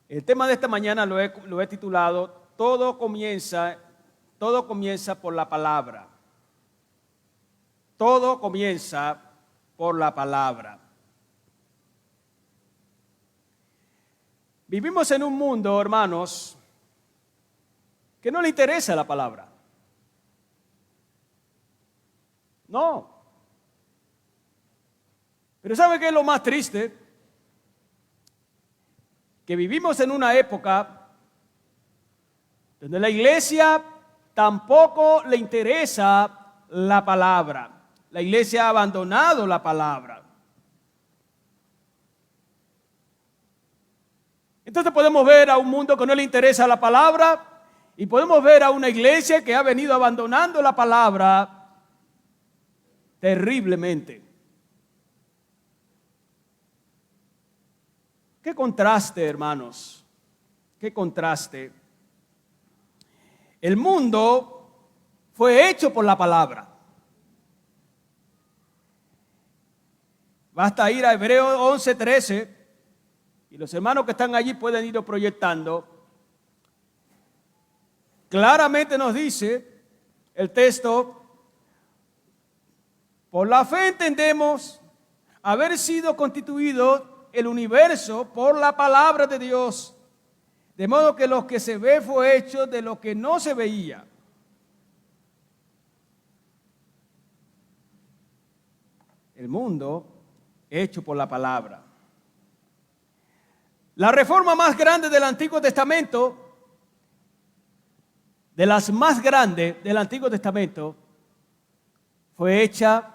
El tema de esta mañana lo he titulado Todo comienza por la palabra. Todo comienza por la palabra. Vivimos en un mundo, hermanos, que no le interesa la palabra. No. Pero ¿sabe qué es lo más triste? Que vivimos en una época donde la iglesia tampoco le interesa la palabra. La iglesia ha abandonado la palabra. Entonces podemos ver a un mundo que no le interesa la palabra y podemos ver a una iglesia que ha venido abandonando la palabra terriblemente. Qué contraste, hermanos, qué contraste. El mundo fue hecho por la palabra. Basta ir a Hebreos 11:13 y los hermanos que están allí pueden irlo proyectando. Claramente nos dice el texto: por la fe entendemos haber sido constituido el universo por la palabra de Dios, de modo que lo que se ve fue hecho de lo que no se veía. El mundo hecho por la palabra. La reforma más grande del Antiguo Testamento, de las más grandes del Antiguo Testamento, fue hecha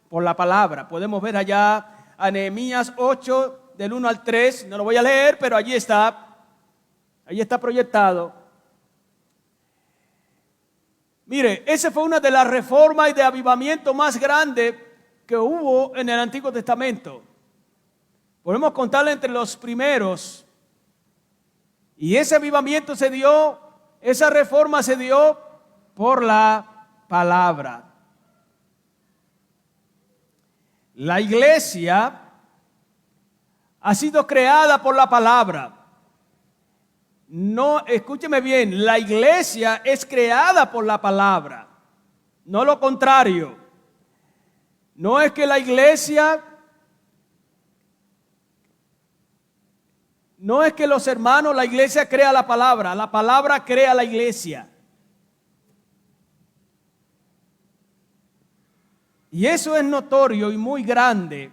por la palabra. Podemos ver allá a Nehemías 8, del 1 al 3, no lo voy a leer, pero allí está proyectado. Mire, esa fue una de las reformas y de avivamiento más grandes que hubo en el Antiguo Testamento. Podemos contarla entre los primeros. Y ese avivamiento se dio, esa reforma se dio por la palabra. La iglesia ha sido creada por la palabra. No, escúcheme bien, la iglesia es creada por la palabra, no lo contrario. No es que la iglesia, no es que los hermanos, la iglesia crea la palabra crea la iglesia. Y eso es notorio y muy grande.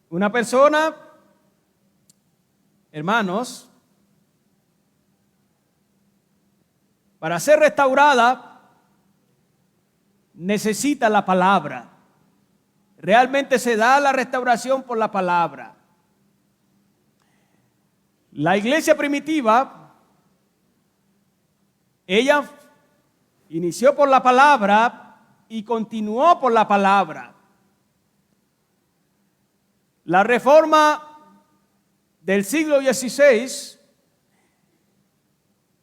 Una persona, hermanos, para ser restaurada, necesita la palabra. Realmente se da la restauración por la palabra. La iglesia primitiva, ella inició por la palabra y continuó por la palabra. La reforma del siglo XVI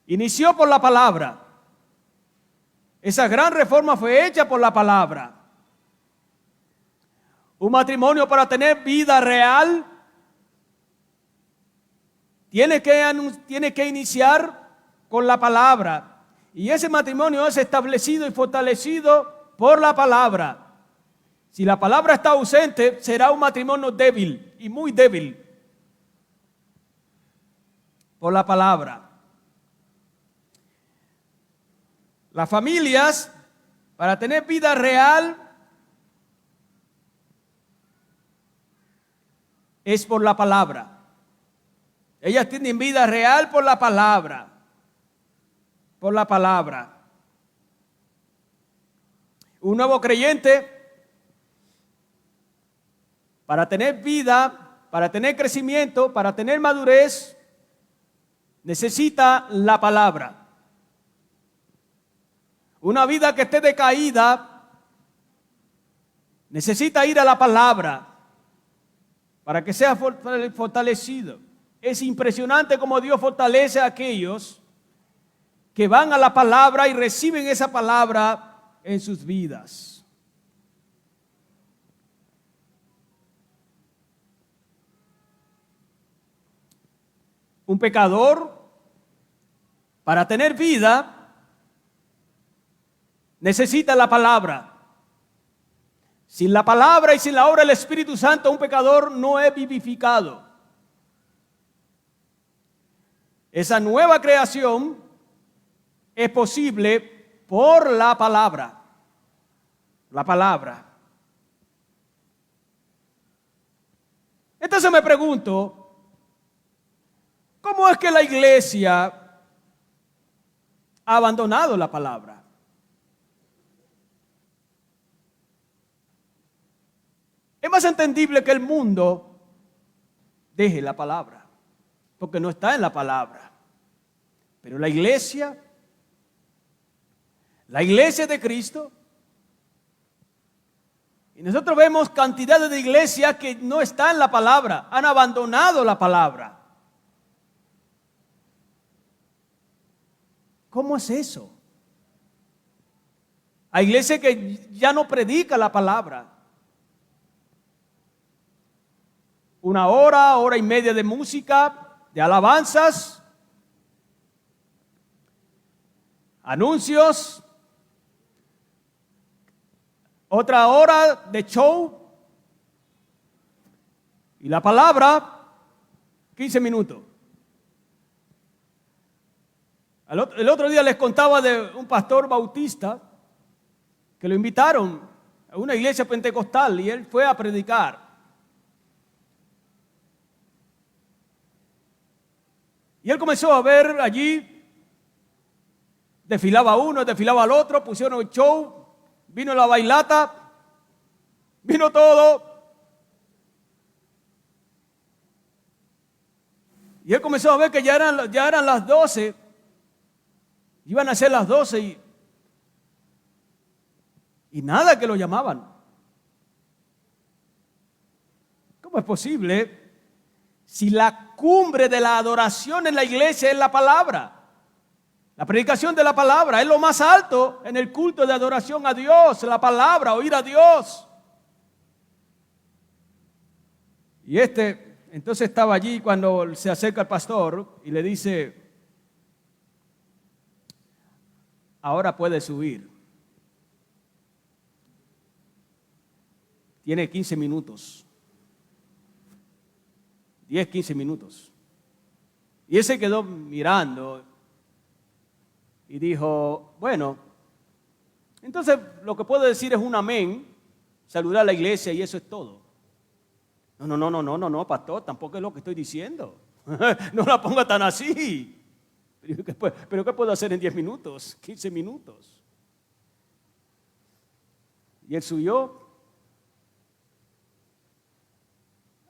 inició por la palabra. Esa gran reforma fue hecha por la palabra. Un matrimonio, para tener vida real, tiene que iniciar con la palabra. Y ese matrimonio es establecido y fortalecido por la palabra. Si la palabra está ausente, será un matrimonio débil y muy débil por la palabra. Las familias, para tener vida real, es por la palabra. Ellas tienen vida real por la palabra. Por la palabra. Un nuevo creyente, para tener vida, para tener crecimiento, para tener madurez, necesita la palabra. Una vida que esté decaída necesita ir a la palabra para que sea fortalecido. Es impresionante cómo Dios fortalece a aquellos que van a la palabra y reciben esa palabra en sus vidas. Un pecador, para tener vida, necesita la palabra. Sin la palabra y sin la obra del Espíritu Santo, un pecador no es vivificado. Esa nueva creación es posible por la palabra. La palabra. Entonces me pregunto, ¿cómo es que la iglesia ha abandonado la palabra? Es más entendible que el mundo deje la palabra, porque no está en la palabra. Pero la iglesia de Cristo, y nosotros vemos cantidades de iglesias que no están en la palabra, han abandonado la palabra. ¿Cómo es eso? Hay iglesias que ya no predica la palabra. Una hora y media de música, de alabanzas, anuncios, otra hora de show y la palabra, 15 minutos. El otro día les contaba de un pastor bautista que lo invitaron a una iglesia pentecostal y él fue a predicar. Y él comenzó a ver allí, desfilaba uno, desfilaba al otro, pusieron el show, vino la bailata, vino todo. Y él comenzó a ver que ya eran las 12, iban a ser las 12 y nada que lo llamaban. ¿Cómo es posible? Si la cumbre de la adoración en la iglesia es la palabra, la predicación de la palabra es lo más alto en el culto de adoración a Dios, la palabra, oír a Dios. Y entonces estaba allí cuando se acerca el pastor y le dice, ahora puede subir. Tiene 15 minutos. 10, 15 minutos. Y él se quedó mirando y dijo, bueno, entonces lo que puedo decir es un amén, saludar a la iglesia y eso es todo. No, pastor, tampoco es lo que estoy diciendo. No la ponga tan así. Pero ¿qué puedo hacer en 10 minutos, 15 minutos? Y él subió.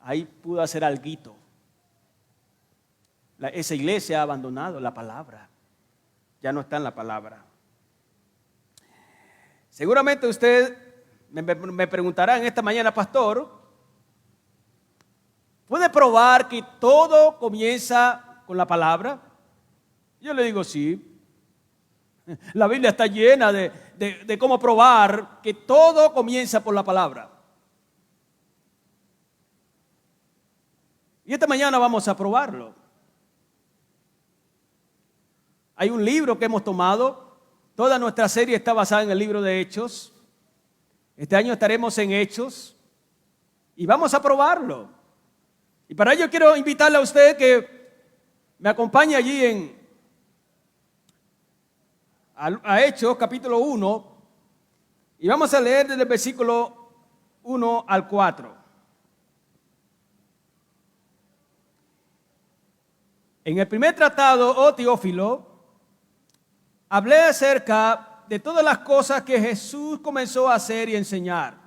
Ahí pudo hacer alguito. Esa iglesia ha abandonado la palabra. Ya no está en la palabra. Seguramente usted me preguntará en esta mañana, pastor, ¿puede probar que todo comienza con la palabra? Yo le digo sí. La Biblia está llena de cómo probar que todo comienza por la palabra. Y esta mañana vamos a probarlo. Hay un libro que hemos tomado. Toda nuestra serie está basada en el libro de Hechos. Este año estaremos en Hechos. Y vamos a probarlo. Y para ello quiero invitarle a usted que me acompañe allí a Hechos capítulo 1. Y vamos a leer desde el versículo 1 al 4. En el primer tratado, oh Teófilo, hablé acerca de todas las cosas que Jesús comenzó a hacer y enseñar,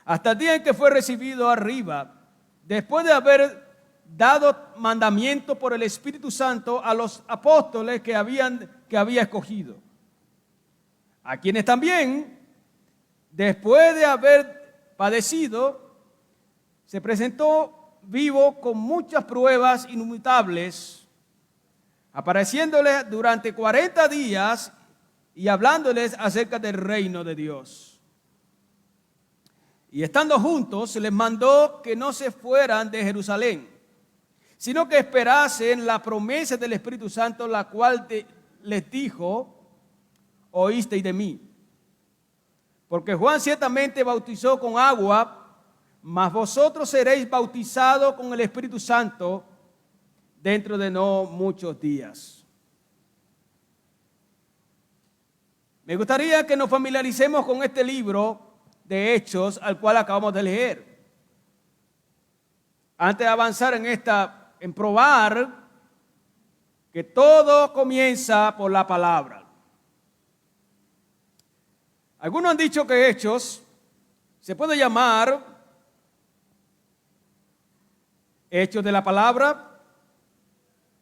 hasta el día en que fue recibido arriba, después de haber dado mandamiento por el Espíritu Santo a los apóstoles que había escogido, a quienes también, después de haber padecido, se presentó vivo con muchas pruebas inmutables, apareciéndoles durante 40 días y hablándoles acerca del reino de Dios. Y estando juntos, se les mandó que no se fueran de Jerusalén, sino que esperasen la promesa del Espíritu Santo, la cual les dijo, oísteis de mí. Porque Juan ciertamente bautizó con agua, mas vosotros seréis bautizados con el Espíritu Santo dentro de no muchos días. Me gustaría que nos familiaricemos con este libro de Hechos al cual acabamos de leer. Antes de avanzar en probar que todo comienza por la palabra. Algunos han dicho que Hechos se puede llamar Hechos de la palabra,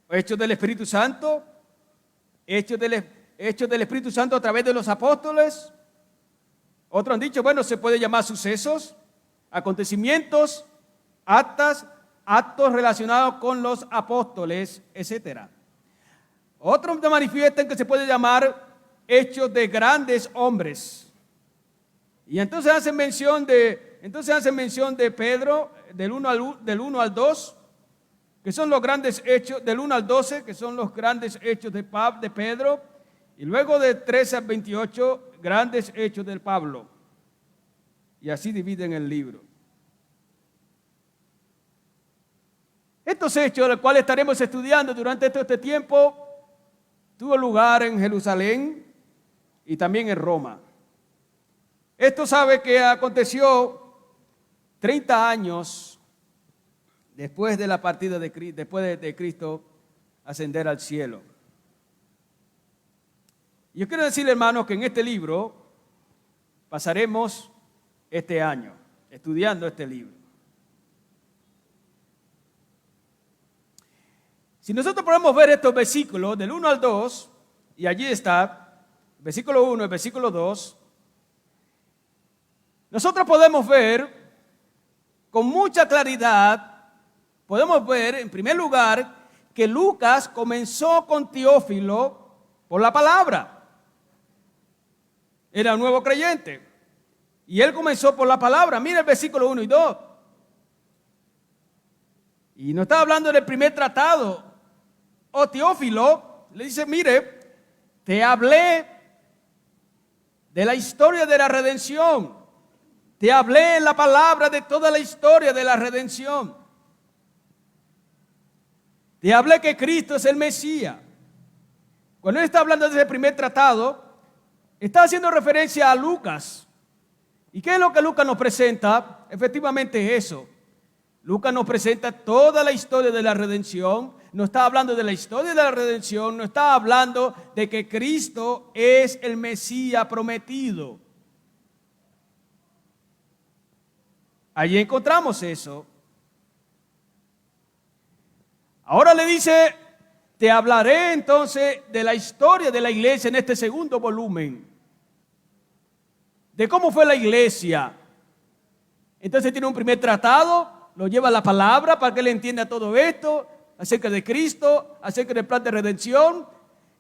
Hechos del Espíritu Santo, Hechos del Espíritu Santo a través de los apóstoles. Otros han dicho, bueno, se puede llamar sucesos, acontecimientos, actos relacionados con los apóstoles, etc. Otros manifiestan que se puede llamar hechos de grandes hombres. Y entonces hacen mención de Pedro, del 1 al 2, que son los grandes hechos, del 1 al 12, que son los grandes hechos de Pedro, y luego de 13 al 28, grandes hechos de Pablo. Y así dividen el libro. Estos hechos, los cuales estaremos estudiando durante todo este tiempo, tuvo lugar en Jerusalén y también en Roma. Esto sabe que aconteció 30 años después de la partida de Cristo, después de Cristo ascender al cielo. Yo quiero decirle, hermanos, que en este libro pasaremos este año estudiando este libro. Si nosotros podemos ver estos versículos del 1 al 2, y allí está, versículo 1 y versículo 2, nosotros podemos ver con mucha claridad, podemos ver en primer lugar que Lucas comenzó con Teófilo por la palabra. Era un nuevo creyente y él comenzó por la palabra. Mira el versículo 1 y 2. Y no está hablando del primer tratado. Teófilo le dice, mire, te hablé de la historia de la redención. Te hablé en la palabra de toda la historia de la redención. Te hablé que Cristo es el Mesías. Cuando él está hablando de ese primer tratado, está haciendo referencia a Lucas. ¿Y qué es lo que Lucas nos presenta? Efectivamente es eso. Lucas nos presenta toda la historia de la redención. No está hablando de la historia de la redención, no está hablando de que Cristo es el Mesías prometido. Allí encontramos eso. Ahora le dice, te hablaré entonces de la historia de la iglesia en este segundo volumen. De cómo fue la iglesia. Entonces tiene un primer tratado, lo lleva a la palabra para que él entienda todo esto, acerca de Cristo, acerca del plan de redención.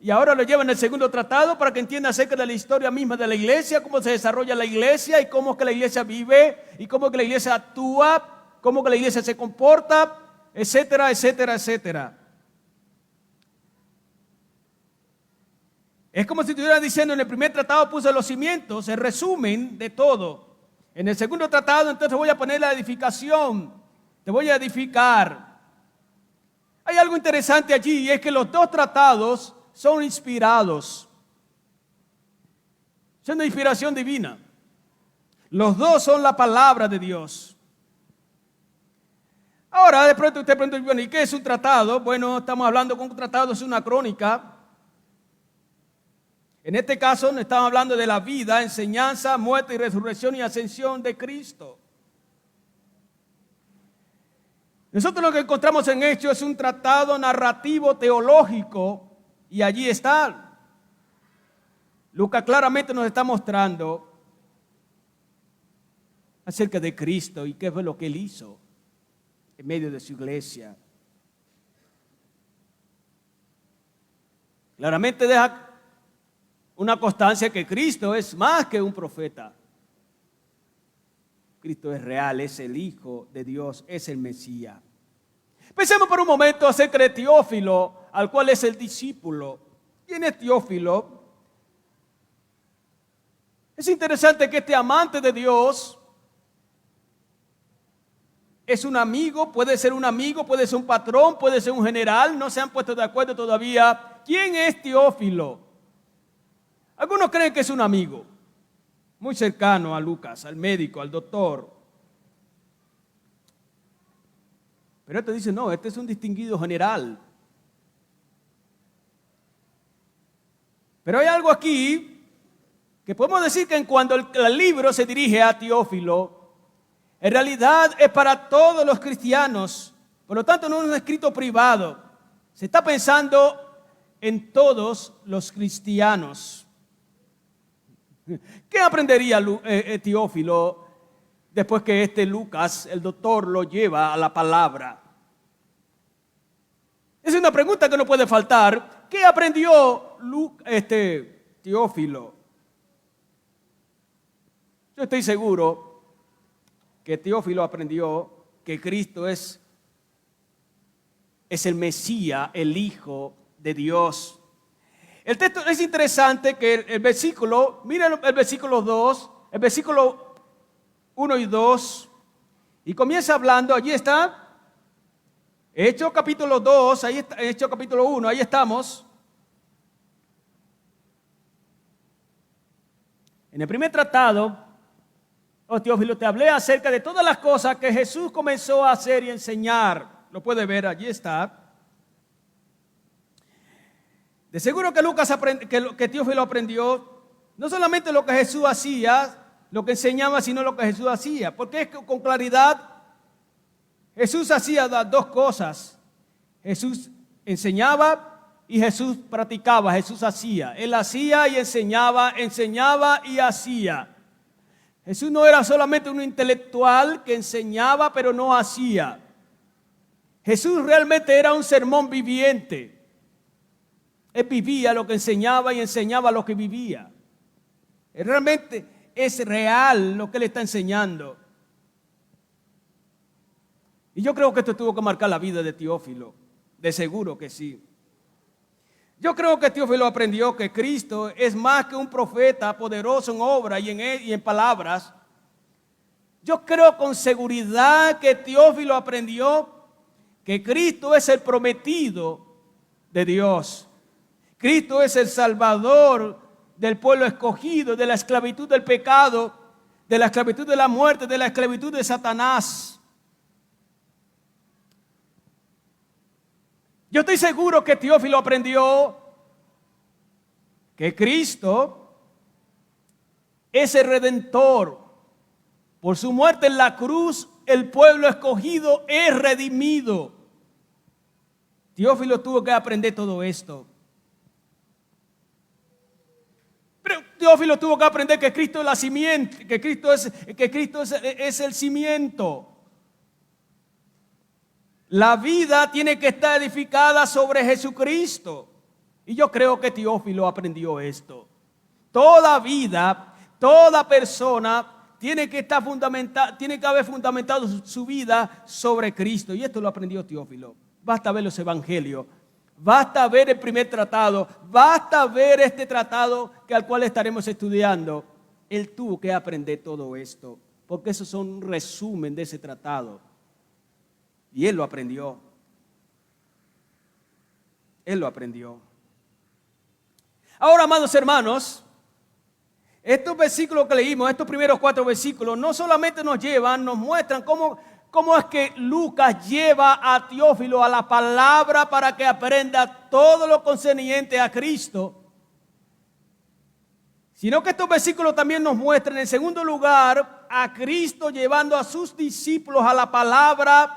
Y ahora lo lleva en el segundo tratado para que entienda acerca de la historia misma de la iglesia, cómo se desarrolla la iglesia y cómo es que la iglesia vive y cómo es que la iglesia actúa, cómo es que la iglesia se comporta, etcétera, etcétera, etcétera. Es como si estuviera diciendo, en el primer tratado puse los cimientos, el resumen de todo. En el segundo tratado entonces voy a poner la edificación, te voy a edificar. Hay algo interesante allí y es que los dos tratados son inspirados. Son de inspiración divina. Los dos son la palabra de Dios. Ahora, de pronto usted pregunta, bueno, ¿y qué es un tratado? Bueno, estamos hablando con un tratado, es una crónica. En este caso, estamos hablando de la vida, enseñanza, muerte y resurrección y ascensión de Cristo. Nosotros lo que encontramos en Hechos es un tratado narrativo teológico y allí está. Lucas claramente nos está mostrando acerca de Cristo y qué fue lo que él hizo en medio de su iglesia. Claramente deja una constancia que Cristo es más que un profeta. Cristo es real, es el Hijo de Dios, es el Mesías. Pensemos por un momento acerca de Teófilo, al cual es el discípulo. ¿Quién es Teófilo? Es interesante que este amante de Dios es un amigo, puede ser un patrón, puede ser un general, no se han puesto de acuerdo todavía. ¿Quién es Teófilo? Algunos creen que es un amigo, muy cercano a Lucas, al médico, al doctor. Pero este dice, no, este es un distinguido general. Pero hay algo aquí que podemos decir que en cuando el libro se dirige a Teófilo, en realidad es para todos los cristianos. Por lo tanto, no es un escrito privado. Se está pensando en todos los cristianos. ¿Qué aprendería Teófilo después que Lucas, el doctor, lo lleva a la palabra? Es una pregunta que no puede faltar. ¿Qué aprendió Teófilo? Yo estoy seguro que Teófilo aprendió que Cristo es el Mesías, el Hijo de Dios. El texto es interesante que el versículo, miren el versículo 2, el versículo 1 y 2, y comienza hablando, allí está, Hechos capítulo 2, ahí está, Hechos capítulo 1, ahí estamos. En el primer tratado, Teófilo, te hablé acerca de todas las cosas que Jesús comenzó a hacer y enseñar. Lo puede ver, allí está. De seguro que que Teófilo aprendió no solamente lo que Jesús hacía, lo que enseñaba, sino lo que Jesús hacía. Porque es que con claridad Jesús hacía las dos cosas. Jesús enseñaba y Jesús practicaba, Jesús hacía. Él hacía y enseñaba y hacía. Jesús no era solamente un intelectual que enseñaba pero no hacía. Jesús realmente era un sermón viviente. Él vivía lo que enseñaba y enseñaba lo que vivía. Realmente es real lo que él está enseñando. Y yo creo que esto tuvo que marcar la vida de Teófilo. De seguro que sí. Yo creo que Teófilo aprendió que Cristo es más que un profeta poderoso en obra y en palabras. Yo creo con seguridad que Teófilo aprendió que Cristo es el prometido de Dios. Cristo es el Salvador del pueblo escogido, de la esclavitud del pecado, de la esclavitud de la muerte, de la esclavitud de Satanás. Yo estoy seguro que Teófilo aprendió que Cristo es el Redentor. Por su muerte en la cruz, el pueblo escogido es redimido. Teófilo tuvo que aprender todo esto. Pero Teófilo tuvo que aprender que Cristo es la simiente, que Cristo es el cimiento. La vida tiene que estar edificada sobre Jesucristo. Y yo creo que Teófilo aprendió esto. Toda vida, toda persona tiene que haber fundamentado su vida sobre Cristo. Y esto lo aprendió Teófilo. Basta ver los evangelios. Basta ver el primer tratado. Basta ver este tratado al cual estaremos estudiando. Él tuvo que aprender todo esto. Porque esos son un resumen de ese tratado. Y él lo aprendió. Él lo aprendió. Ahora, amados hermanos, estos versículos que leímos, estos primeros 4 versículos, no solamente nos muestran cómo es que Lucas lleva a Teófilo a la palabra para que aprenda todo lo concerniente a Cristo, sino que estos versículos también nos muestran, en segundo lugar, a Cristo llevando a sus discípulos a la palabra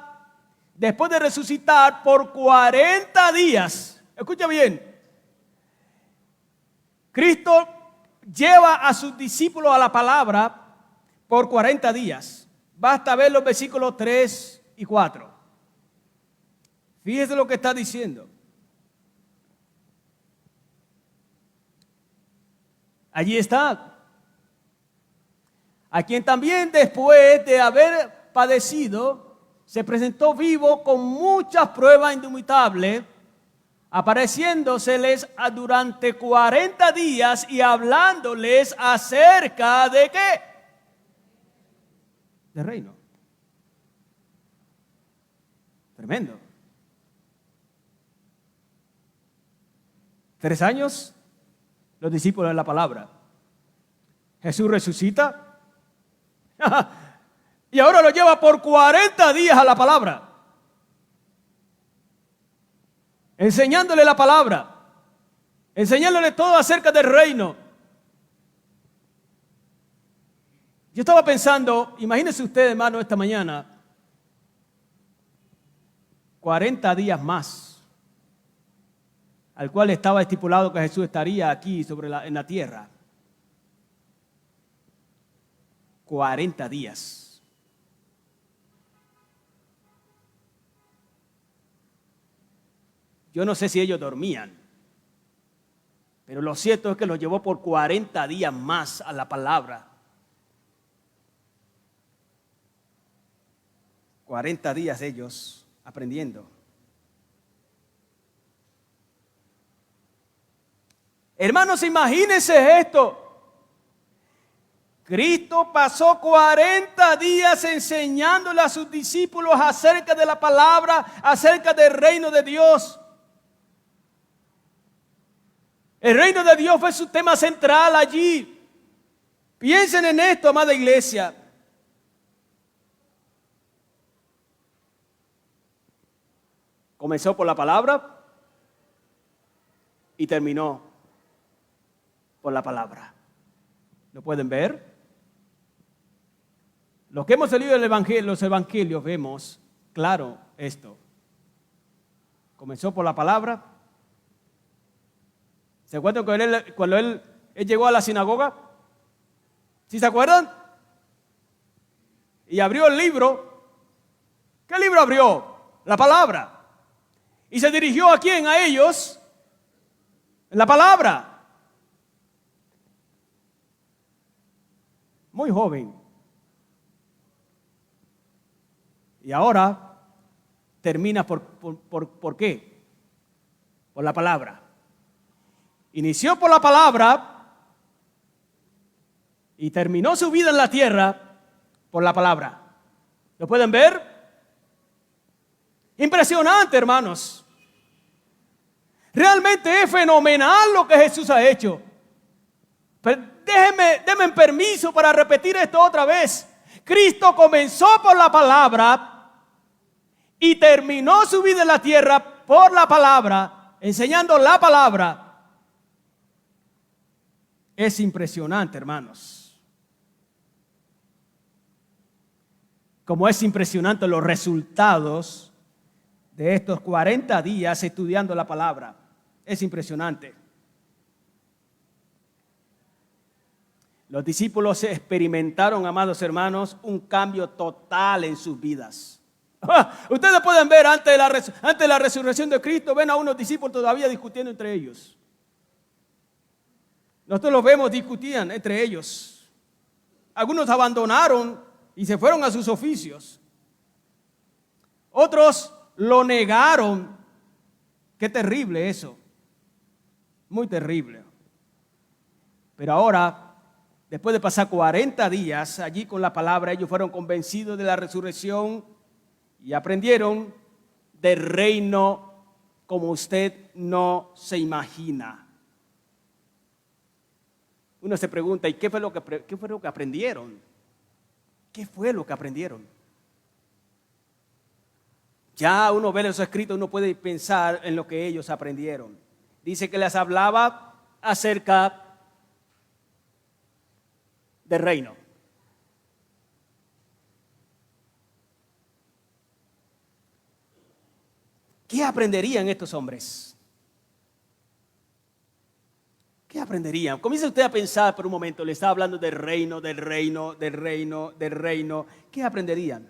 después de resucitar por 40 días. Escucha bien. Cristo lleva a sus discípulos a la palabra por 40 días. Basta ver los versículos 3 y 4. Fíjese lo que está diciendo. Allí está. A quien también después de haber padecido, se presentó vivo con muchas pruebas indubitables, apareciéndoseles durante 40 días y hablándoles acerca de ¿qué? Del reino. Tremendo. 3 años, los discípulos de la palabra. Jesús resucita y ahora lo lleva por 40 días a la palabra, enseñándole la palabra, enseñándole todo acerca del reino. Yo estaba pensando, imagínense ustedes, hermano, esta mañana, 40 días más, al cual estaba estipulado que Jesús estaría aquí en la tierra. 40 días. Yo no sé si ellos dormían, pero lo cierto es que los llevó por 40 días más a la palabra. 40 días ellos aprendiendo. Hermanos, imagínense esto. Cristo pasó 40 días enseñándole a sus discípulos acerca de la palabra, acerca del reino de Dios. El reino de Dios fue su tema central allí. Piensen en esto, amada iglesia. Comenzó por la palabra y terminó por la palabra. ¿Lo pueden ver? Los que hemos leído los evangelios vemos claro esto. Comenzó por la palabra. ¿Se acuerdan cuando él llegó a la sinagoga? ¿Sí se acuerdan? Y abrió el libro. ¿Qué libro abrió? La palabra. ¿Y se dirigió a quién? A ellos. La palabra. Muy joven. Y ahora termina ¿por qué? Por la palabra. Inició por la palabra y terminó su vida en la tierra por la palabra. ¿Lo pueden ver? Impresionante, hermanos. Realmente es fenomenal lo que Jesús ha hecho. Pero denme permiso para repetir esto otra vez. Cristo comenzó por la palabra y terminó su vida en la tierra por la palabra, enseñando la palabra. Es impresionante, hermanos. Como es impresionante los resultados de estos 40 días estudiando la palabra. Es impresionante. Los discípulos experimentaron, amados hermanos, un cambio total en sus vidas. Ustedes pueden ver antes de la resurrección de Cristo, ven a unos discípulos todavía discutiendo entre ellos. Nosotros los vemos, discutían entre ellos. Algunos abandonaron y se fueron a sus oficios. Otros lo negaron. Qué terrible eso. Muy terrible. Pero ahora, después de pasar 40 días allí con la palabra, ellos fueron convencidos de la resurrección y aprendieron del reino como usted no se imagina. Uno se pregunta, ¿y qué fue lo que aprendieron? ¿Qué fue lo que aprendieron? Ya uno ve los escritos, uno puede pensar en lo que ellos aprendieron. Dice que les hablaba acerca del reino. ¿Qué aprenderían estos hombres? ¿Qué aprenderían? Comienza usted a pensar por un momento, le estaba hablando del reino, del reino, del reino, del reino. ¿Qué aprenderían?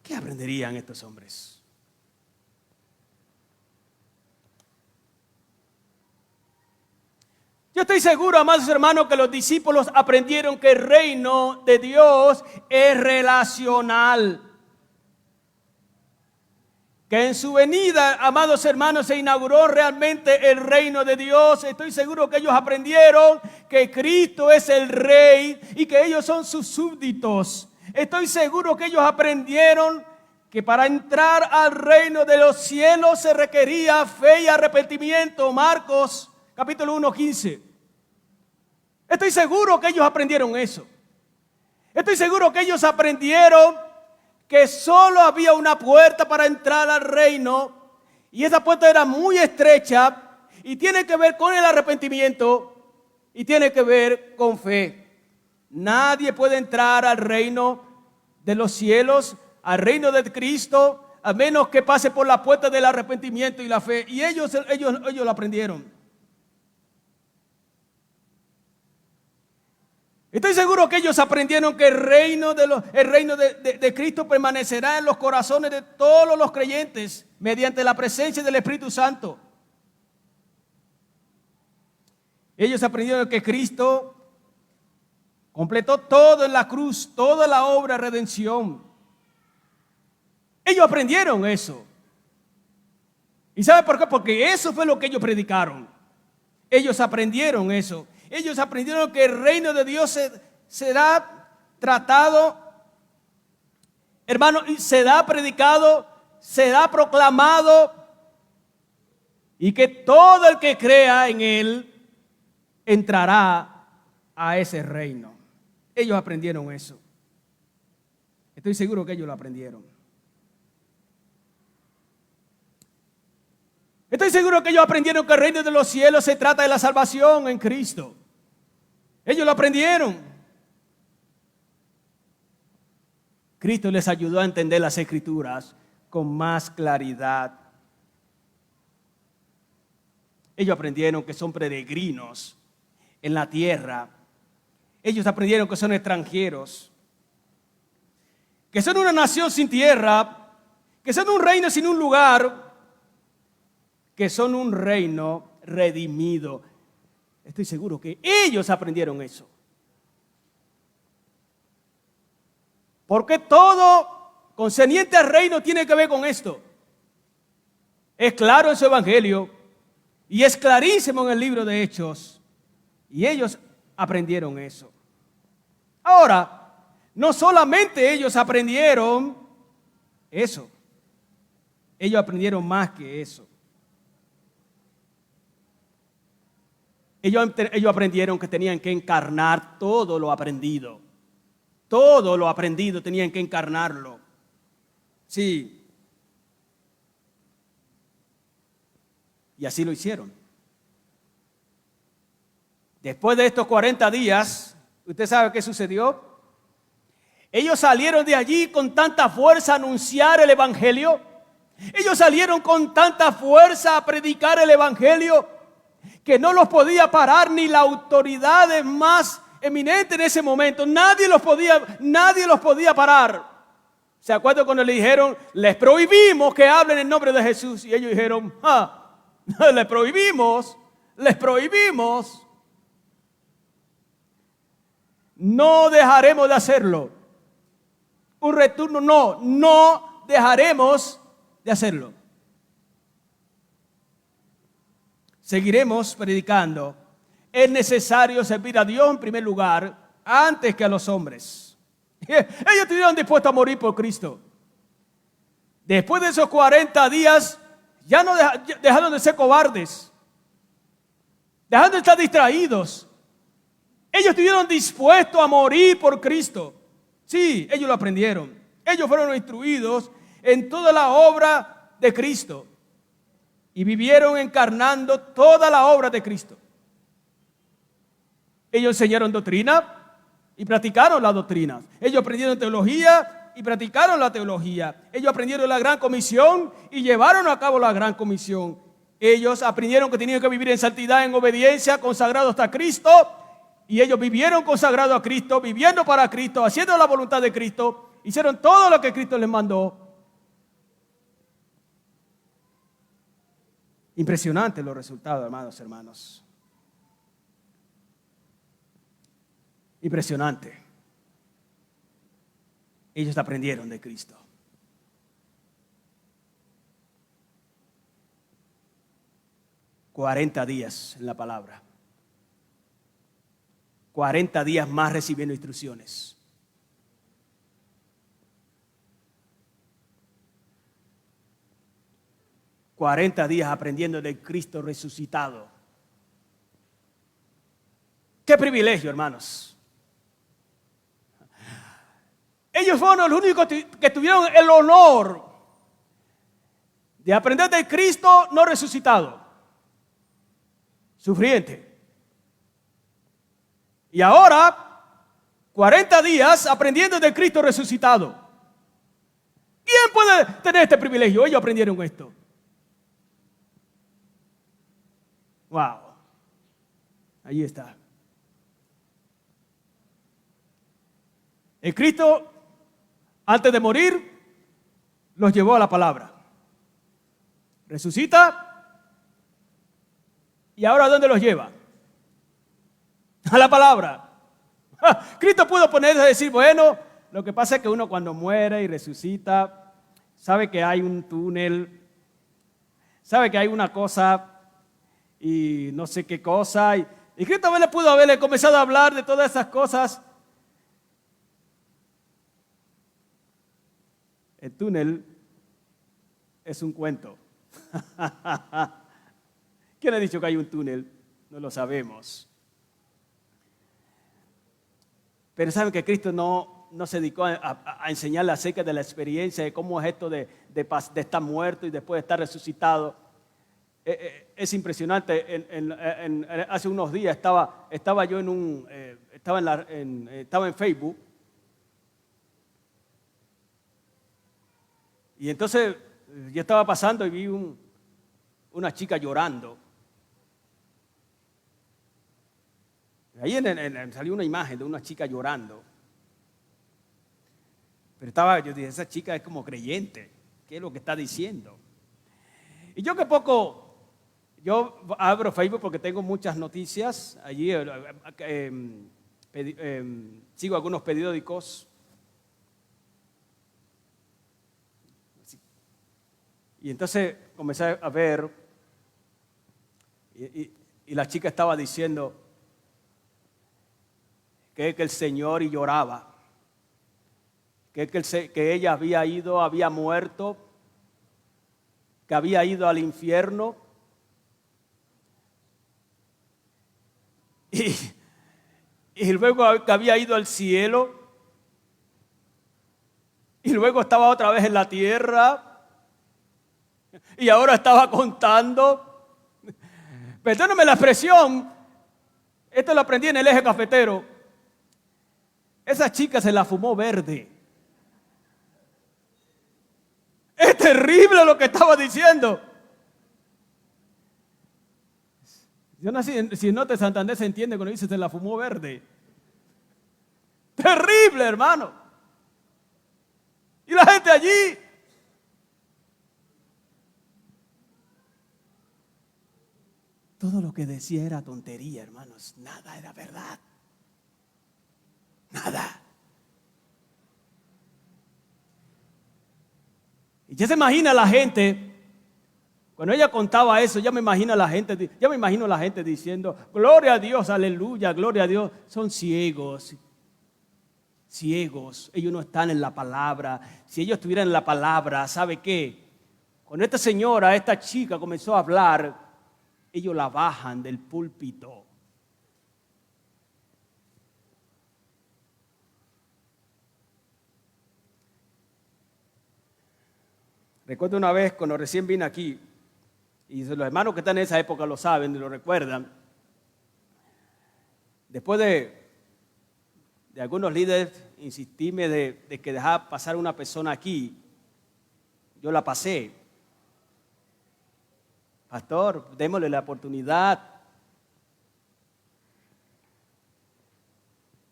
¿Qué aprenderían estos hombres? Yo estoy seguro, amados hermanos, que los discípulos aprendieron que el reino de Dios es relacional. Que en su venida, amados hermanos, se inauguró realmente el reino de Dios. Estoy seguro que ellos aprendieron que Cristo es el Rey y que ellos son sus súbditos. Estoy seguro que ellos aprendieron que para entrar al reino de los cielos se requería fe y arrepentimiento. Marcos capítulo 1:15. Estoy seguro que ellos aprendieron eso. Estoy seguro que ellos aprendieron que solo había una puerta para entrar al reino y esa puerta era muy estrecha y tiene que ver con el arrepentimiento y tiene que ver con fe. Nadie puede entrar al reino de los cielos, al reino de Cristo, a menos que pase por la puerta del arrepentimiento y la fe. Y ellos lo aprendieron. Estoy seguro que ellos aprendieron que el reino de Cristo permanecerá en los corazones de todos los creyentes mediante la presencia del Espíritu Santo. Ellos aprendieron que Cristo completó todo en la cruz, toda la obra de redención. Ellos aprendieron eso. ¿Y sabe por qué? Porque eso fue lo que ellos predicaron. Ellos aprendieron eso. Ellos aprendieron que el reino de Dios será tratado, hermano, será predicado, será proclamado y que todo el que crea en él entrará a ese reino. Ellos aprendieron eso. Estoy seguro que ellos lo aprendieron. Estoy seguro que ellos aprendieron que el reino de los cielos se trata de la salvación en Cristo. Ellos lo aprendieron. Cristo les ayudó a entender las Escrituras con más claridad. Ellos aprendieron que son peregrinos en la tierra. Ellos aprendieron que son extranjeros, que son una nación sin tierra, que son un reino sin un lugar, que son un reino redimido. Estoy seguro que ellos aprendieron eso. Porque todo concerniente al reino tiene que ver con esto. Es claro en su evangelio y es clarísimo en el libro de Hechos. Y ellos aprendieron eso. Ahora, no solamente ellos aprendieron eso. Ellos aprendieron más que eso. Ellos aprendieron que tenían que encarnar todo lo aprendido. Todo lo aprendido tenían que encarnarlo. Sí. Y así lo hicieron. Después de estos 40 días, ¿usted sabe qué sucedió? Ellos salieron de allí con tanta fuerza a anunciar el evangelio. Ellos salieron con tanta fuerza a predicar el evangelio que no los podía parar ni la autoridad más eminente en ese momento. Nadie los podía parar. ¿Se acuerdan cuando le dijeron, les prohibimos que hablen en nombre de Jesús? Y ellos dijeron, les prohibimos. No dejaremos de hacerlo. Un retorno, no dejaremos de hacerlo. Seguiremos predicando. Es necesario servir a Dios en primer lugar antes que a los hombres. Ellos estuvieron dispuestos a morir por Cristo. Después de esos 40 días, ya no dejaron de ser cobardes. Dejaron de estar distraídos. Ellos estuvieron dispuestos a morir por Cristo. Sí, ellos lo aprendieron. Ellos fueron instruidos en toda la obra de Cristo. Y vivieron encarnando toda la obra de Cristo. Ellos enseñaron doctrina y practicaron la doctrina. Ellos aprendieron teología y practicaron la teología. Ellos aprendieron la gran comisión y llevaron a cabo la gran comisión. Ellos aprendieron que tenían que vivir en santidad, en obediencia, consagrados hasta Cristo. Y ellos vivieron consagrados a Cristo, viviendo para Cristo, haciendo la voluntad de Cristo. Hicieron todo lo que Cristo les mandó. Impresionante los resultados, amados hermanos. Impresionante. Ellos aprendieron de Cristo. $40 días en la palabra. 40 días más recibiendo instrucciones. $40 días aprendiendo de Cristo resucitado. ¡Qué privilegio, hermanos! Ellos fueron los únicos que tuvieron el honor de aprender de Cristo no resucitado, sufriente. Y ahora, 40 días aprendiendo de Cristo resucitado. ¿Quién puede tener este privilegio? Ellos aprendieron esto. Wow. Ahí está. El Cristo, antes de morir, los llevó a la palabra. Resucita. ¿Y ahora dónde los lleva? A la palabra. Cristo pudo ponerse a decir, bueno, lo que pasa es que uno cuando muere y resucita, sabe que hay un túnel, sabe que hay una cosa y no sé qué cosa. Y Cristo pudo haberle comenzado a hablar de todas esas cosas. El túnel es un cuento. ¿Quién ha dicho que hay un túnel? No lo sabemos. Pero saben que Cristo no se dedicó a enseñarle acerca de la experiencia de cómo es esto de estar muerto y después de estar resucitado. Es impresionante. Hace unos días estaba yo estaba en Facebook. Y entonces yo estaba pasando y vi una chica llorando. Ahí salió una imagen de una chica llorando. Pero yo dije, esa chica es como creyente. ¿Qué es lo que está diciendo? Y yo abro Facebook porque tengo muchas noticias. Allí sigo algunos periódicos. Y entonces comencé a ver y la chica estaba diciendo que el Señor y lloraba, que ella había muerto, que había ido al infierno y luego que había ido al cielo y luego estaba otra vez en la tierra. Y ahora estaba contando, perdóname la expresión, esto lo aprendí en el Eje Cafetero, esa chica se la fumó verde. Es terrible lo que estaba diciendo. Yo no sé si en Norte Santander se entiende cuando dice se la fumó verde. Terrible, hermano. Y la gente allí. Todo lo que decía era tontería, hermanos. Nada era verdad. Nada. Y ya se imagina la gente, cuando ella contaba eso, ya me imagino a la gente diciendo, gloria a Dios, aleluya, gloria a Dios. Son ciegos. Ciegos. Ellos no están en la palabra. Si ellos estuvieran en la palabra, ¿sabe qué? Cuando esta chica comenzó a hablar, ellos la bajan del púlpito. Recuerdo una vez cuando recién vine aquí, y los hermanos que están en esa época lo saben y lo recuerdan, después de algunos líderes insistirme de que dejara pasar una persona aquí, yo la pasé. Pastor, démosle la oportunidad.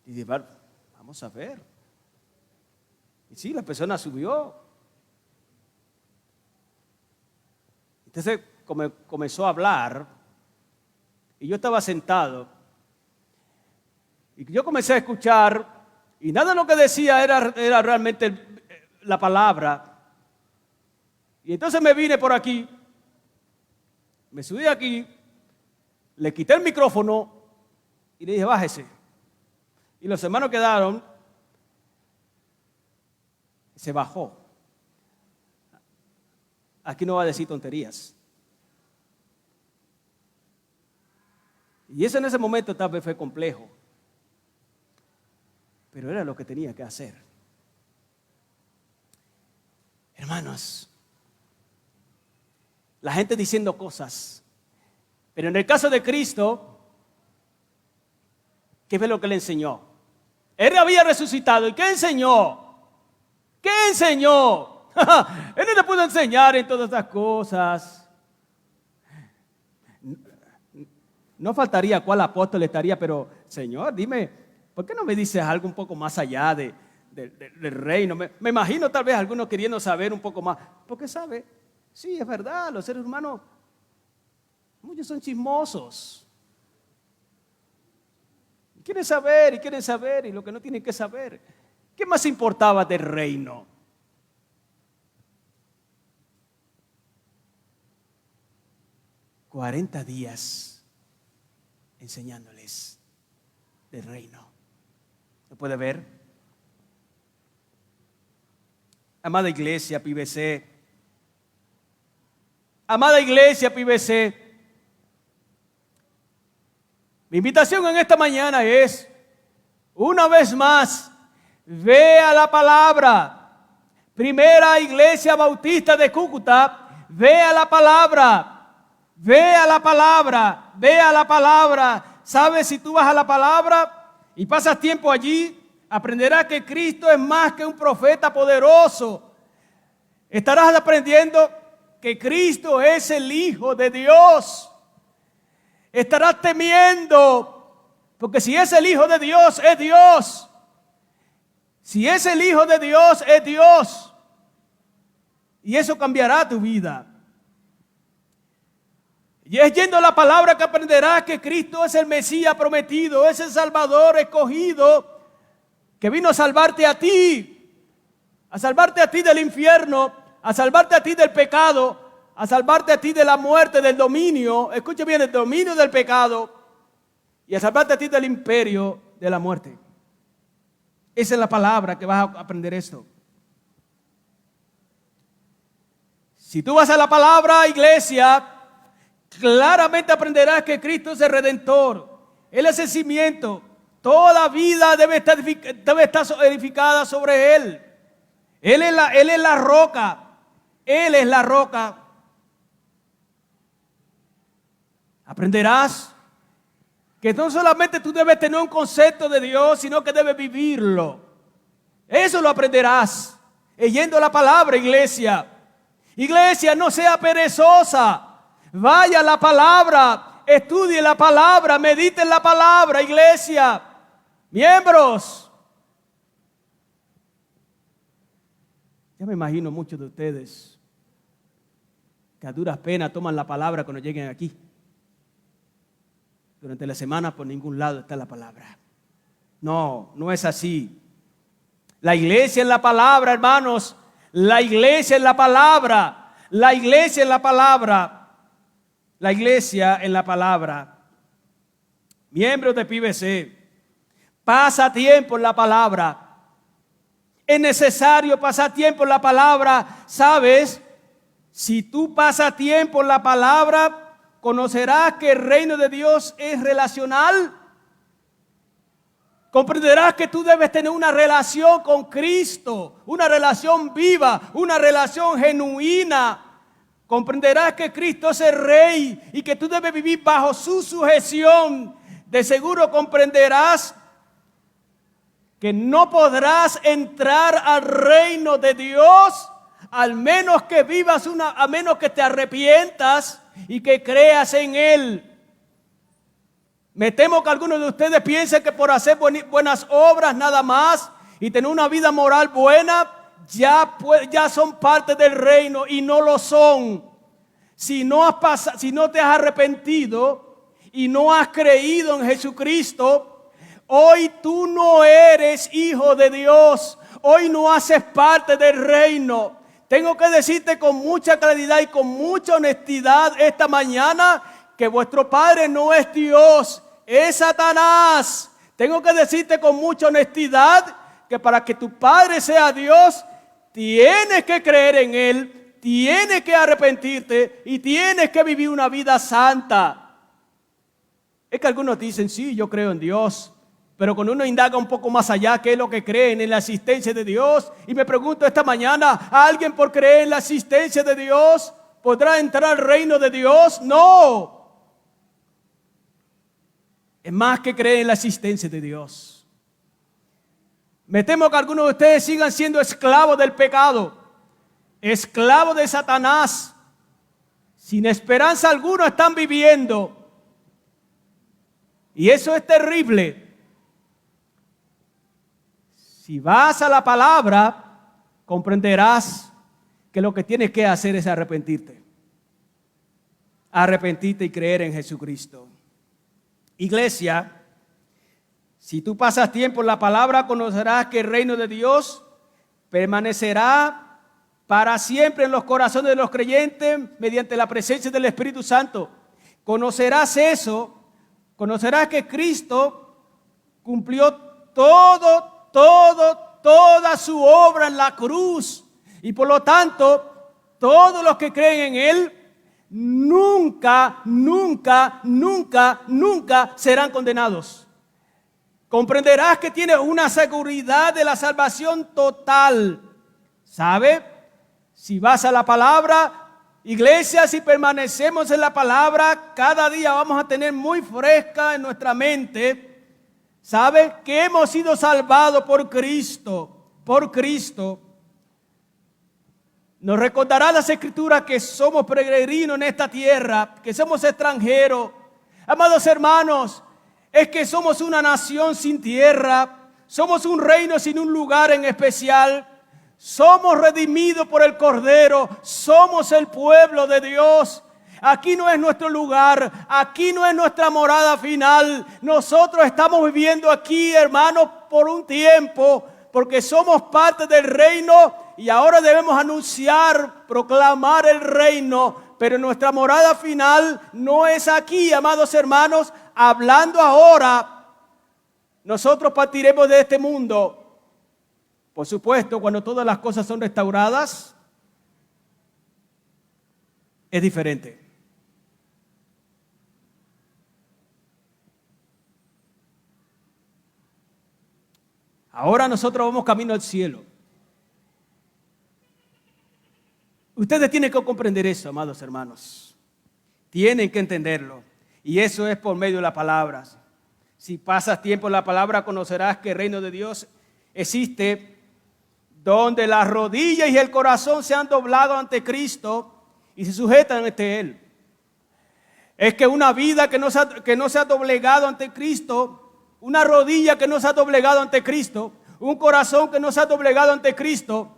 Y dije, vamos a ver. Y sí, la persona subió. Entonces comenzó a hablar y yo estaba sentado y Y yo comencé a escuchar y nada de lo que decía era realmente la palabra. Y entonces me vine por aquí, me subí aquí, le quité el micrófono y le dije, bájese. Y los hermanos quedaron, se bajó. Aquí no va a decir tonterías. Y eso en ese momento tal vez fue complejo, pero era lo que tenía que hacer. Hermanos, la gente diciendo cosas, pero en el caso de Cristo, ¿qué fue lo que le enseñó? Él había resucitado. ¿Y qué enseñó? ¿Qué enseñó? Él no le pudo enseñar en todas estas cosas. No faltaría cuál apóstol estaría, pero Señor, dime, ¿por qué no me dices algo un poco más allá del reino? Me imagino tal vez algunos queriendo saber un poco más. Porque sabe, sí, es verdad, los seres humanos, muchos son chismosos. Quieren saber, y lo que no tienen que saber. ¿Qué más importaba del reino? $40 días enseñándoles del reino. ¿Lo puede ver? Amada iglesia, PBC. Amada iglesia, PBC. Mi invitación en esta mañana es, una vez más, vea la palabra. Primera Iglesia Bautista de Cúcuta, vea la palabra. Vea la palabra, vea la palabra. ¿Sabes? Si tú vas a la palabra y pasas tiempo allí, aprenderás que Cristo es más que un profeta poderoso. Estarás aprendiendo que Cristo es el Hijo de Dios. Estarás temiendo, porque si es el Hijo de Dios, es Dios. Si es el Hijo de Dios, es Dios. Y eso cambiará tu vida. Y es yendo a la palabra que aprenderás que Cristo es el Mesías prometido, es el Salvador escogido, que vino a salvarte a ti del infierno, a salvarte a ti del pecado, a salvarte a ti de la muerte, del dominio, escuche bien, el dominio del pecado, y a salvarte a ti del imperio de la muerte. Esa es la palabra que vas a aprender esto. Si tú vas a la palabra, iglesia, claramente aprenderás que Cristo es el Redentor. Él es el cimiento. Toda vida debe estar edificada sobre Él. Él es la roca. Él es la roca. Aprenderás que no solamente tú debes tener un concepto de Dios, sino que debes vivirlo. Eso lo aprenderás yendo a la palabra, iglesia. Iglesia, no sea perezosa. Vaya a la palabra, estudie la palabra, medite en la palabra, iglesia. Miembros. Ya me imagino muchos de ustedes que a duras penas toman la palabra cuando lleguen aquí. Durante la semana por ningún lado está la palabra. No, no es así. La iglesia es la palabra, hermanos. La iglesia es la palabra. La iglesia es la palabra. La iglesia en la palabra. Miembros de PBC, pasa tiempo en la palabra. Es necesario pasar tiempo en la palabra. ¿Sabes? Si tú pasas tiempo en la palabra, conocerás que el reino de Dios es relacional. Comprenderás que tú debes tener una relación con Cristo, una relación viva, una relación genuina. Comprenderás que Cristo es el Rey y que tú debes vivir bajo su sujeción. De seguro comprenderás que no podrás entrar al reino de Dios al menos que vivas a menos que te arrepientas y que creas en Él. Me temo que algunos de ustedes piensen que por hacer buenas obras nada más y tener una vida moral buena, ya son parte del reino, y no lo son. Si no te has arrepentido y no has creído en Jesucristo, hoy tú no eres hijo de Dios. Hoy no haces parte del reino. Tengo que decirte con mucha claridad y con mucha honestidad esta mañana que vuestro padre no es Dios, es Satanás. Tengo que decirte con mucha honestidad que para que tu padre sea Dios, tienes que creer en Él, tienes que arrepentirte y tienes que vivir una vida santa. Es que algunos dicen, sí, yo creo en Dios. Pero cuando uno indaga un poco más allá, ¿qué es lo que creen en la existencia de Dios? Y me pregunto esta mañana, ¿alguien por creer en la existencia de Dios podrá entrar al reino de Dios? No. Es más que creer en la existencia de Dios. Me temo que algunos de ustedes sigan siendo esclavos del pecado, esclavos de Satanás. Sin esperanza alguna están viviendo. Y eso es terrible. Si vas a la palabra, comprenderás que lo que tienes que hacer es arrepentirte. Arrepentirte y creer en Jesucristo. Iglesia, si tú pasas tiempo en la palabra, conocerás que el reino de Dios permanecerá para siempre en los corazones de los creyentes mediante la presencia del Espíritu Santo. Conocerás eso, conocerás que Cristo cumplió toda su obra en la cruz. Y por lo tanto, todos los que creen en Él nunca serán condenados. Comprenderás que tienes una seguridad de la salvación total. ¿Sabe? Si vas a la palabra, iglesia, si permanecemos en la palabra, cada día vamos a tener muy fresca en nuestra mente. ¿Sabe? Que hemos sido salvados por Cristo. Por Cristo. Nos recordará las Escrituras que somos peregrinos en esta tierra, que somos extranjeros. Amados hermanos, es que somos una nación sin tierra, somos un reino sin un lugar en especial, somos redimidos por el Cordero, somos el pueblo de Dios. Aquí no es nuestro lugar, aquí no es nuestra morada final. Nosotros estamos viviendo aquí, hermanos, por un tiempo, porque somos parte del reino y ahora debemos anunciar, proclamar el reino. Pero nuestra morada final no es aquí, amados hermanos. Hablando ahora, nosotros partiremos de este mundo. Por supuesto, cuando todas las cosas son restauradas, es diferente. Ahora nosotros vamos camino al cielo. Ustedes tienen que comprender eso, amados hermanos. Tienen que entenderlo. Y eso es por medio de las palabras. Si pasas tiempo en la palabra, conocerás que el reino de Dios existe, donde las rodillas y el corazón se han doblado ante Cristo y se sujetan ante Él. Es que una vida que no se ha doblegado ante Cristo, una rodilla que no se ha doblegado ante Cristo, un corazón que no se ha doblegado ante Cristo,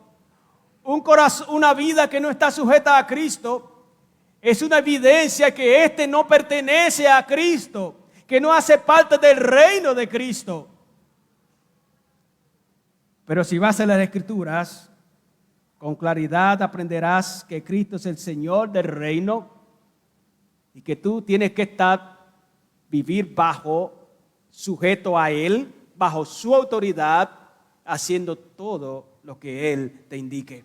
una vida que no está sujeta a Cristo, es una evidencia que éste no pertenece a Cristo, que no hace parte del reino de Cristo. Pero si vas a las Escrituras, con claridad aprenderás que Cristo es el Señor del reino y que tú tienes que vivir sujeto a Él, bajo su autoridad, haciendo todo lo que Él te indique.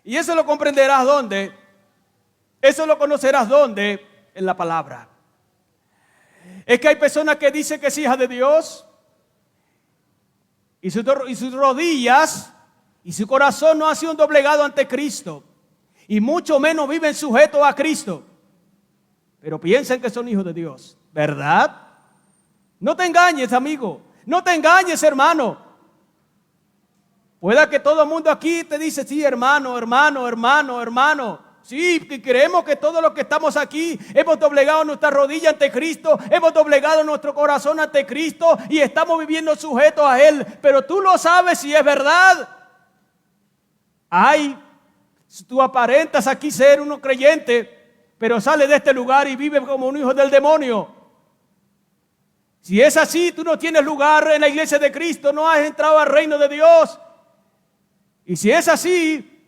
Y eso lo comprenderás ¿dónde? Eso lo conocerás ¿dónde? En la palabra. Es que hay personas que dicen que es hija de Dios y sus rodillas y su corazón no ha sido doblegado ante Cristo y mucho menos viven sujetos a Cristo, pero piensan que son hijos de Dios, ¿verdad? No te engañes, amigo. No te engañes, hermano. Pueda que todo el mundo aquí te dice, sí, hermano. Sí, que creemos que todos los que estamos aquí hemos doblegado nuestra rodilla ante Cristo, hemos doblegado nuestro corazón ante Cristo y estamos viviendo sujetos a Él. Pero tú lo sabes si es verdad. Tú aparentas aquí ser uno creyente, pero sales de este lugar y vives como un hijo del demonio. Si es así, tú no tienes lugar en la iglesia de Cristo, no has entrado al reino de Dios. Y si es así,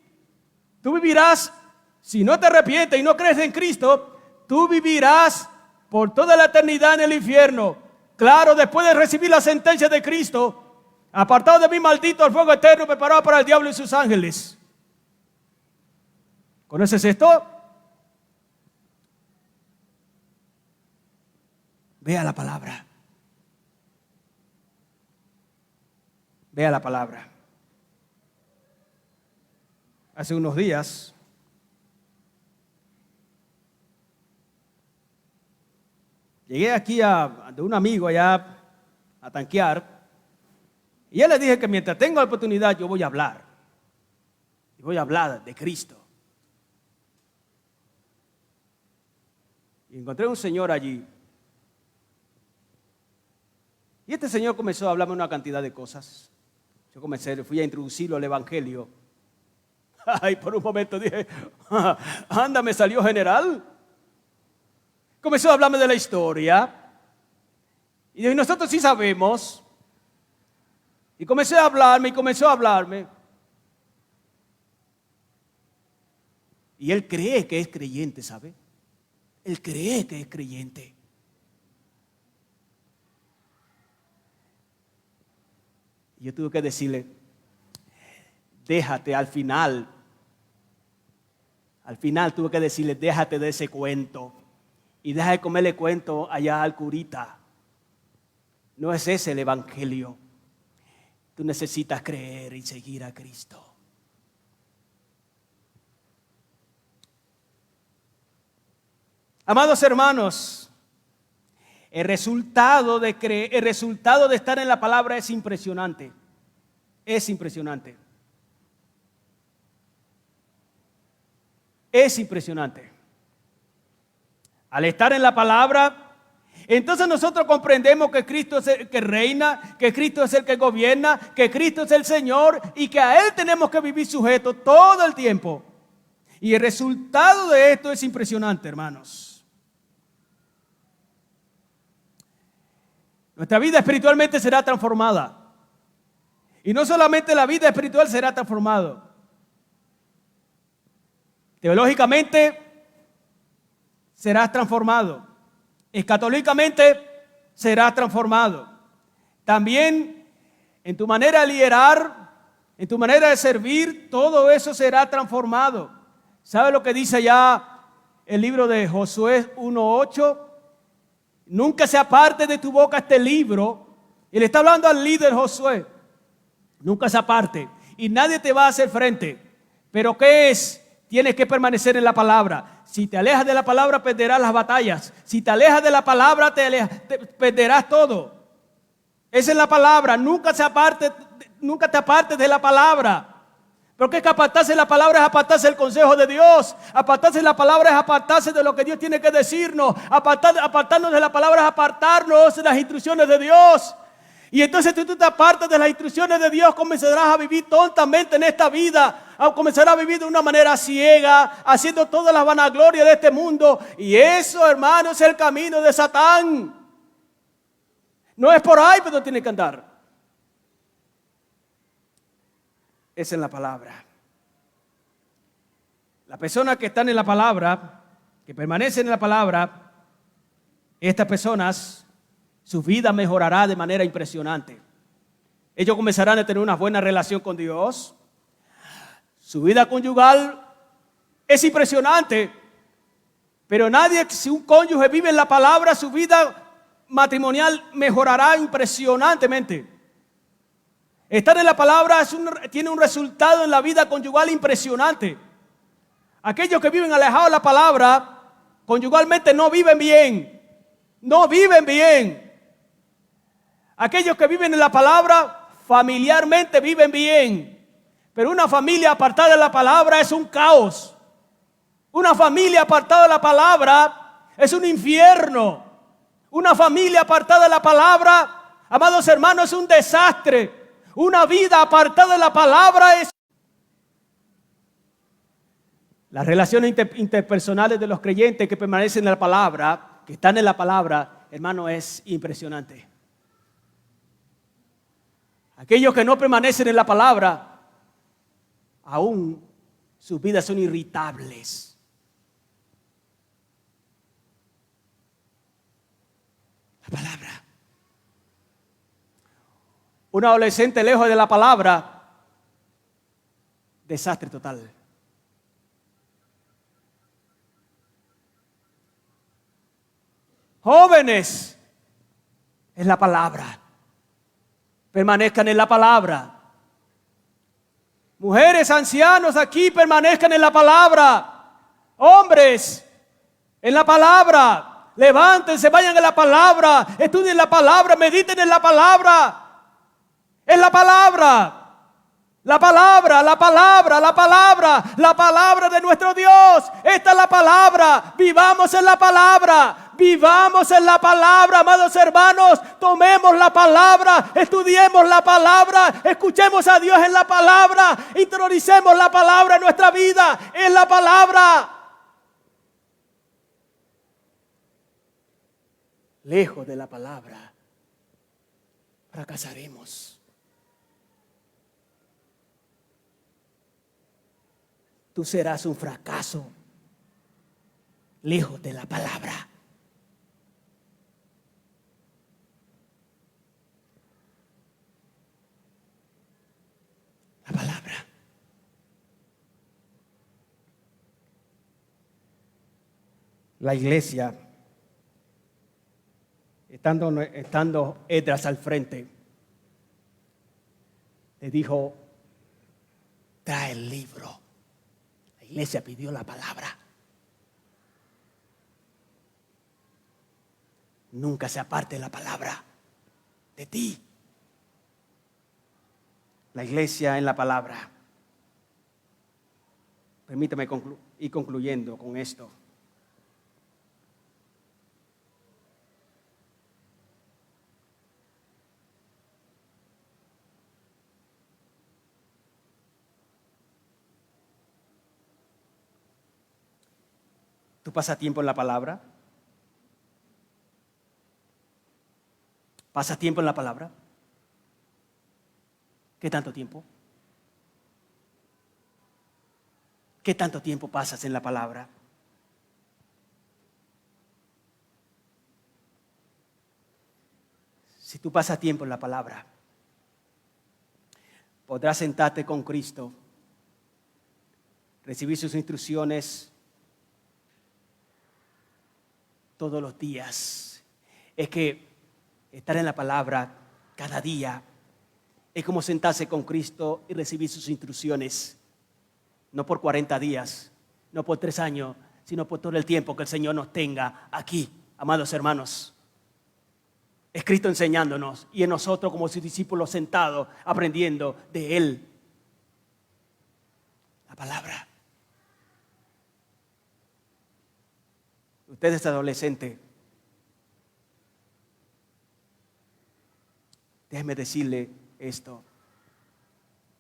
tú vivirás, si no te arrepientes y no crees en Cristo, tú vivirás por toda la eternidad en el infierno. Claro, después de recibir la sentencia de Cristo, apartado de mí, maldito, al fuego eterno preparado para el diablo y sus ángeles. ¿Conoces esto? Vea la palabra. Vea la palabra. Hace unos días llegué aquí de un amigo allá a tanquear y yo le dije que mientras tenga la oportunidad yo voy a hablar. Y voy a hablar de Cristo. Y encontré un señor allí. Y este señor comenzó a hablarme una cantidad de cosas. Yo fui a introducirlo al evangelio. Ay, por un momento dije, anda, me salió general. Comenzó a hablarme de la historia. Y nosotros sí sabemos. Y comenzó a hablarme. Y él cree que es creyente, ¿sabe? Él cree que es creyente. Y yo tuve que decirle, déjate al final tuve que decirle, déjate de ese cuento y deja de comerle cuento allá al curita. No es ese el evangelio. Tú necesitas creer y seguir a Cristo. Amados hermanos, el resultado de estar en la palabra es impresionante. Es impresionante. Es impresionante. Al estar en la palabra, entonces nosotros comprendemos que Cristo es el que reina, que Cristo es el que gobierna, que Cristo es el Señor y que a Él tenemos que vivir sujetos todo el tiempo. Y el resultado de esto es impresionante, hermanos. Nuestra vida espiritualmente será transformada. Y no solamente la vida espiritual será transformada. Teológicamente serás transformado. Escatológicamente serás transformado. También en tu manera de liderar, en tu manera de servir, todo eso será transformado. ¿Sabe lo que dice ya el libro de Josué 1:8? Nunca se aparte de tu boca este libro. Y le está hablando al líder Josué. Nunca se aparte. Y nadie te va a hacer frente. ¿Pero qué es? Tienes que permanecer en la palabra. Si te alejas de la palabra, perderás las batallas. Si te alejas de la palabra, perderás todo. Esa es la palabra. Nunca te apartes de la palabra. Porque es que apartarse de la palabra es apartarse del consejo de Dios. Apartarse de la palabra es apartarse de lo que Dios tiene que decirnos. Apartarnos de la palabra es apartarnos de las instrucciones de Dios. Y entonces tú te apartas de las instrucciones de Dios, comenzarás a vivir tontamente en esta vida. Comenzarás a vivir de una manera ciega, haciendo toda la vanagloria de este mundo. Y eso, hermano, es el camino de Satán. No es por ahí, pero tiene que andar. Es en la palabra. Las personas que están en la palabra, que permanecen en la palabra, estas personas, su vida mejorará de manera impresionante. Ellos comenzarán a tener una buena relación con Dios. Su vida conyugal es impresionante. Pero si un cónyuge vive en la palabra, su vida matrimonial mejorará impresionantemente. Estar en la palabra tiene un resultado en la vida conyugal impresionante. Aquellos que viven alejados de la palabra, conyugalmente no viven bien. No viven bien. Aquellos que viven en la palabra, familiarmente viven bien. Pero una familia apartada de la palabra es un caos. Una familia apartada de la palabra es un infierno. Una familia apartada de la palabra, amados hermanos, es un desastre. Una vida apartada de la palabra es... Las relaciones interpersonales de los creyentes que permanecen en la palabra, que están en la palabra, hermano, es impresionante. Aquellos que no permanecen en la palabra, aún sus vidas son irritables. La palabra. Un adolescente lejos de la palabra, desastre total. Jóvenes, en la palabra. Permanezcan en la palabra. Mujeres, ancianos aquí, permanezcan en la palabra. Hombres, en la palabra. Levántense, vayan en la palabra. Estudien la palabra, mediten en la palabra. En la palabra. La palabra, la palabra, la palabra, la palabra de nuestro Dios. Esta es la palabra. Vivamos en la palabra. Vivamos en la palabra, amados hermanos. Tomemos la palabra, estudiemos la palabra, escuchemos a Dios en la palabra, interioricemos la palabra en nuestra vida, en la palabra. Lejos de la palabra, fracasaremos. Tú serás un fracaso lejos de la palabra. La palabra. La iglesia, estando Esdras al frente, le dijo: trae el libro. La iglesia pidió la palabra. Nunca se aparte la palabra de ti. La iglesia en la palabra. Permítame ir concluyendo con esto. ¿Tú pasas tiempo en la palabra? ¿Pasas tiempo en la palabra? ¿Qué tanto tiempo? ¿Qué tanto tiempo pasas en la palabra? Si tú pasas tiempo en la palabra, podrás sentarte con Cristo, recibir sus instrucciones todos los días. Es que estar en la palabra cada día es como sentarse con Cristo y recibir sus instrucciones. No por 40 días, no por 3 años, sino por todo el tiempo que el Señor nos tenga aquí, amados hermanos. Es Cristo enseñándonos y en nosotros como sus discípulos sentados aprendiendo de Él. La palabra. Usted es adolescente. Déjeme decirle esto.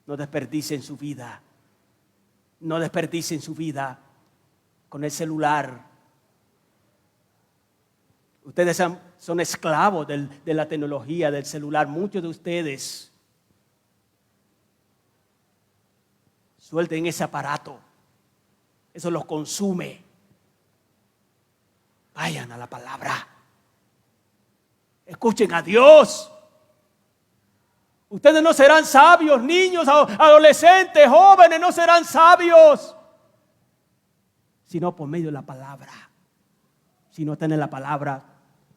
No desperdicien su vida. No desperdicien su vida con el celular. Ustedes son esclavos de la tecnología, del celular. Muchos de ustedes suelten ese aparato. Eso los consume. Vayan a la palabra. Escuchen a Dios. Ustedes no serán sabios, niños, adolescentes, jóvenes, no serán sabios, sino por medio de la palabra. Si no están en la palabra,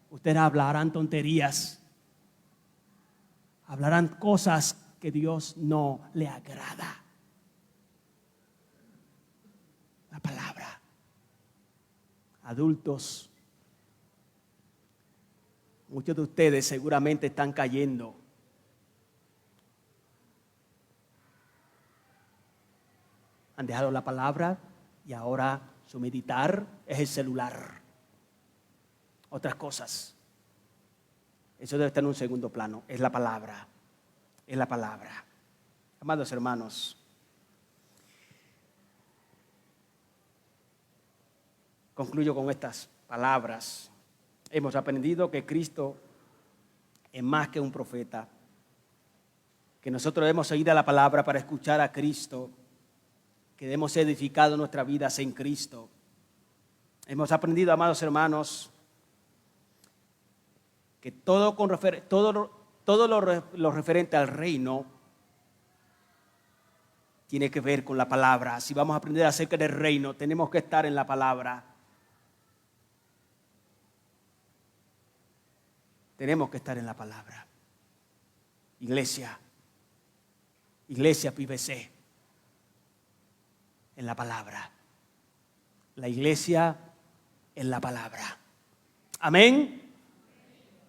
ustedes hablarán tonterías, hablarán cosas que Dios no le agrada. La palabra. Adultos, muchos de ustedes seguramente están cayendo. Han dejado la palabra y ahora su meditar es el celular. Otras cosas. Eso debe estar en un segundo plano. Es la palabra. Es la palabra. Amados hermanos, concluyo con estas palabras. Hemos aprendido que Cristo es más que un profeta, que nosotros debemos seguir a la palabra para escuchar a Cristo, que debemos ser edificados nuestras vidas en Cristo. Hemos aprendido, amados hermanos, que todo lo referente al reino tiene que ver con la palabra. Si vamos a aprender acerca del reino, tenemos que estar en la palabra. Tenemos que estar en la palabra. Iglesia PBC, en la palabra. La iglesia en la palabra. Amén.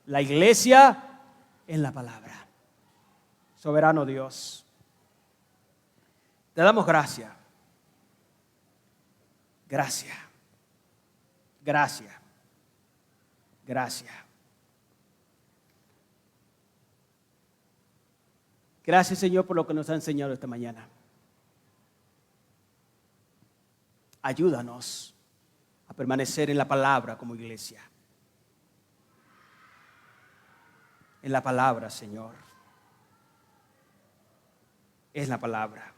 La iglesia en la palabra. Soberano Dios, te damos gracias. Gracias. Gracias. Gracias. Gracias, Señor, por lo que nos ha enseñado esta mañana. Ayúdanos a permanecer en la palabra como iglesia. En la palabra, Señor. Es la palabra.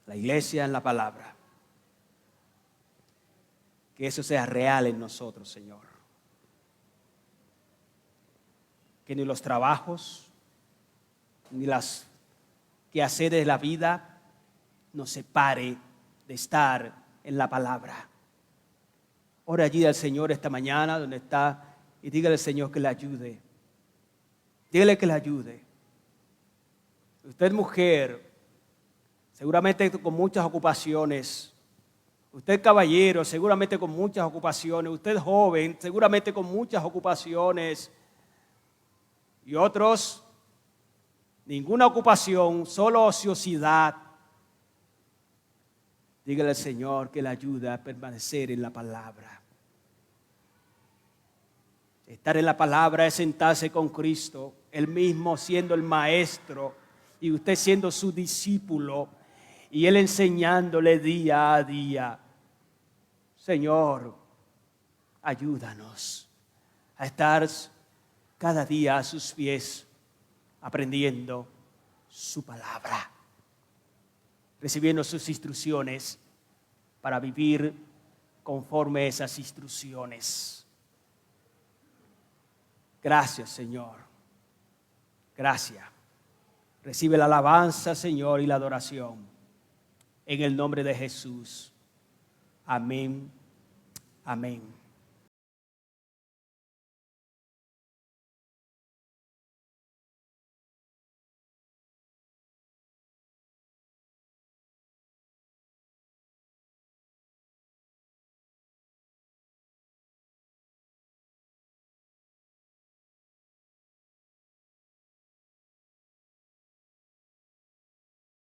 La iglesia en la palabra. Que eso sea real en nosotros, Señor. Que ni los trabajos, ni las quehaceres de la vida nos separe de estar en la palabra. Ora allí al Señor esta mañana donde está y dígale al Señor que le ayude. Dígale que le ayude. Usted mujer, seguramente con muchas ocupaciones. Usted caballero, seguramente con muchas ocupaciones. Usted joven, seguramente con muchas ocupaciones. Y otros, ninguna ocupación, solo ociosidad. Dígale al Señor que le ayude a permanecer en la palabra. Estar en la palabra es sentarse con Cristo, Él mismo siendo el maestro y usted siendo su discípulo y Él enseñándole día a día. Señor, ayúdanos a estar cada día a sus pies, aprendiendo su palabra, recibiendo sus instrucciones para vivir conforme a esas instrucciones. Gracias, Señor. Gracias. Recibe la alabanza, Señor, y la adoración. En el nombre de Jesús. Amén. Amén.